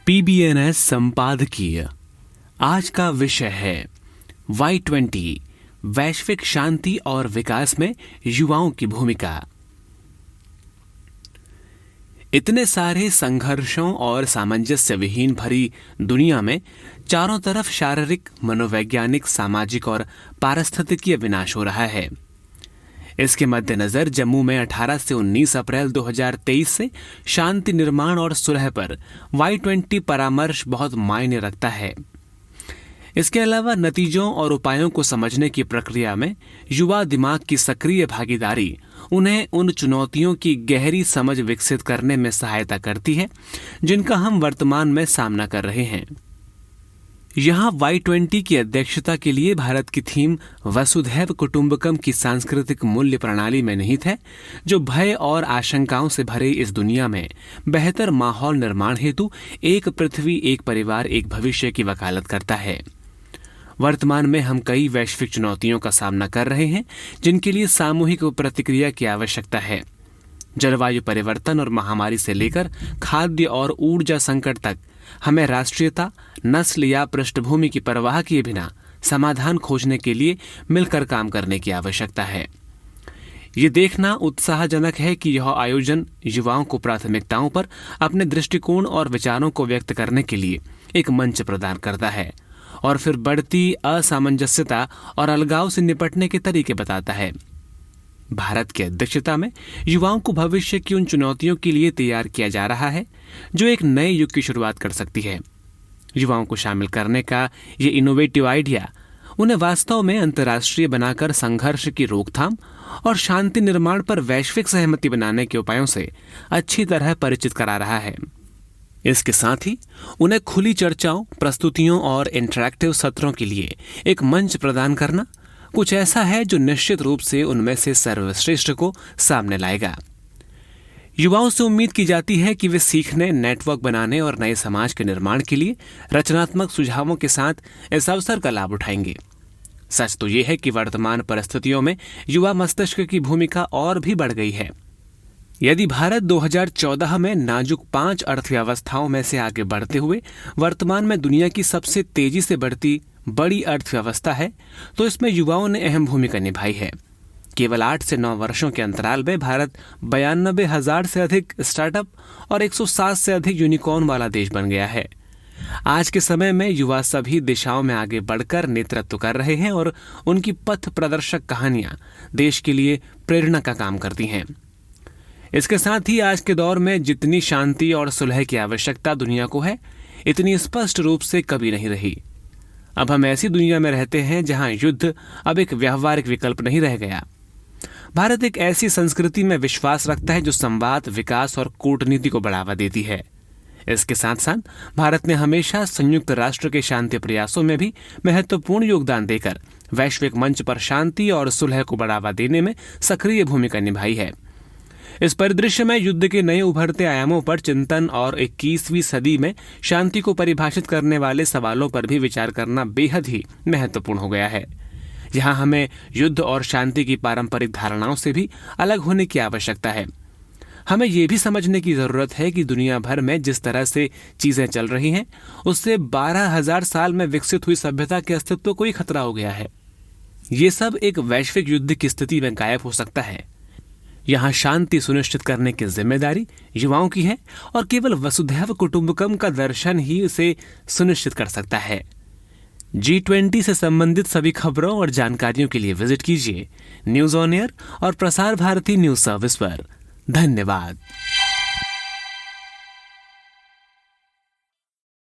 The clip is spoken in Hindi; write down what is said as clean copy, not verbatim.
पीबीएनएस संपादकीय। आज का विषय है Y20 वैश्विक शांति और विकास में युवाओं की भूमिका। इतने सारे संघर्षों और सामंजस्य विहीन भरी दुनिया में चारों तरफ शारीरिक, मनोवैज्ञानिक, सामाजिक और पारिस्थितिकीय विनाश हो रहा है। इसके मद्देनजर जम्मू में 18 से 19 अप्रैल 2023 से शांति निर्माण और सुलह पर Y20 परामर्श बहुत मायने रखता है। इसके अलावा नतीजों और उपायों को समझने की प्रक्रिया में युवा दिमाग की सक्रिय भागीदारी उन्हें उन चुनौतियों की गहरी समझ विकसित करने में सहायता करती है जिनका हम वर्तमान में सामना कर रहे हैं। यहाँ Y20 की अध्यक्षता के लिए भारत की थीम वसुधैव कुटुंबकम की सांस्कृतिक मूल्य प्रणाली में निहित है, जो भय और आशंकाओं से भरे इस दुनिया में बेहतर माहौल निर्माण हेतु एक पृथ्वी, एक परिवार, एक भविष्य की वकालत करता है। वर्तमान में हम कई वैश्विक चुनौतियों का सामना कर रहे हैं जिनके लिए सामूहिक प्रतिक्रिया की आवश्यकता है। जलवायु परिवर्तन और महामारी से लेकर खाद्य और ऊर्जा संकट तक हमें राष्ट्रीयता, नस्ल या पृष्ठभूमि की परवाह किए बिना समाधान खोजने के लिए मिलकर काम करने की आवश्यकता है। ये देखना उत्साहजनक है कि यह आयोजन युवाओं को प्राथमिकताओं पर अपने दृष्टिकोण और विचारों को व्यक्त करने के लिए एक मंच प्रदान करता है और फिर बढ़ती असामंजस्यता और अलगाव से निपटने के तरीके बताता है। भारत की अध्यक्षता में युवाओं को भविष्य की उन चुनौतियों के लिए तैयार किया जा रहा है जो एक नए युग की शुरुआत कर सकती है। युवाओं को शामिल करने का ये इनोवेटिव आइडिया उन्हें वास्तव में अंतर्राष्ट्रीय बनाकर संघर्ष की रोकथाम और शांति निर्माण पर वैश्विक सहमति बनाने के उपायों से अच्छी तरह परिचित करा रहा है। इसके साथ ही उन्हें खुली चर्चाओं, प्रस्तुतियों और इंटरैक्टिव सत्रों के लिए एक मंच प्रदान करना कुछ ऐसा है जो निश्चित रूप से उनमें से सर्वश्रेष्ठ को सामने लाएगा। युवाओं से उम्मीद की जाती है कि वे सीखने, नेटवर्क बनाने और नए समाज के निर्माण के लिए रचनात्मक सुझावों के साथ इस अवसर का लाभ उठाएंगे। सच तो यह है कि वर्तमान परिस्थितियों में युवा मस्तिष्क की भूमिका और भी बढ़ गई है। यदि भारत 2014 में नाजुक 5 अर्थव्यवस्थाओं में से आगे बढ़ते हुए वर्तमान में दुनिया की सबसे तेजी से बढ़ती बड़ी अर्थव्यवस्था है, तो इसमें युवाओं ने अहम भूमिका निभाई है। केवल 8 से 9 वर्षों के अंतराल में भारत 92,000 से अधिक स्टार्टअप और 107 से अधिक यूनिकॉर्न वाला देश बन गया है। आज के समय में युवा सभी दिशाओं में आगे बढ़कर नेतृत्व कर रहे हैं और उनकी पथ प्रदर्शक कहानियां देश के लिए प्रेरणा का काम करती हैं। इसके साथ ही आज के दौर में जितनी शांति और सुलह की आवश्यकता दुनिया को है, इतनी स्पष्ट रूप से कभी नहीं रही। अब हम ऐसी दुनिया में रहते हैं जहां युद्ध अब एक व्यावहारिक विकल्प नहीं रह गया। भारत एक ऐसी संस्कृति में विश्वास रखता है जो संवाद, विकास और कूटनीति को बढ़ावा देती है। इसके साथ साथ भारत ने हमेशा संयुक्त राष्ट्र के शांति प्रयासों में भी महत्वपूर्ण योगदान देकर वैश्विक मंच पर शांति और सुलह को बढ़ावा देने में सक्रिय भूमिका निभाई है। इस परिदृश्य में युद्ध के नए उभरते आयामों पर चिंतन और 21वीं सदी में शांति को परिभाषित करने वाले सवालों पर भी विचार करना बेहद ही महत्वपूर्ण हो गया है। यहाँ हमें युद्ध और शांति की पारंपरिक धारणाओं से भी अलग होने की आवश्यकता है। हमें ये भी समझने की जरूरत है कि दुनिया भर में जिस तरह से चीजें चल रही हैं, उससे 12,000 साल में विकसित हुई सभ्यता के अस्तित्व को ही खतरा हो गया है। ये सब एक वैश्विक युद्ध की स्थिति में गायब हो सकता है। यहाँ शांति सुनिश्चित करने की जिम्मेदारी युवाओं की है और केवल वसुधैव कुटुंबकम का दर्शन ही इसे सुनिश्चित कर सकता है। G20 से संबंधित सभी खबरों और जानकारियों के लिए विजिट कीजिए न्यूज़ ऑन एयर और प्रसार भारती न्यूज सर्विस पर। धन्यवाद।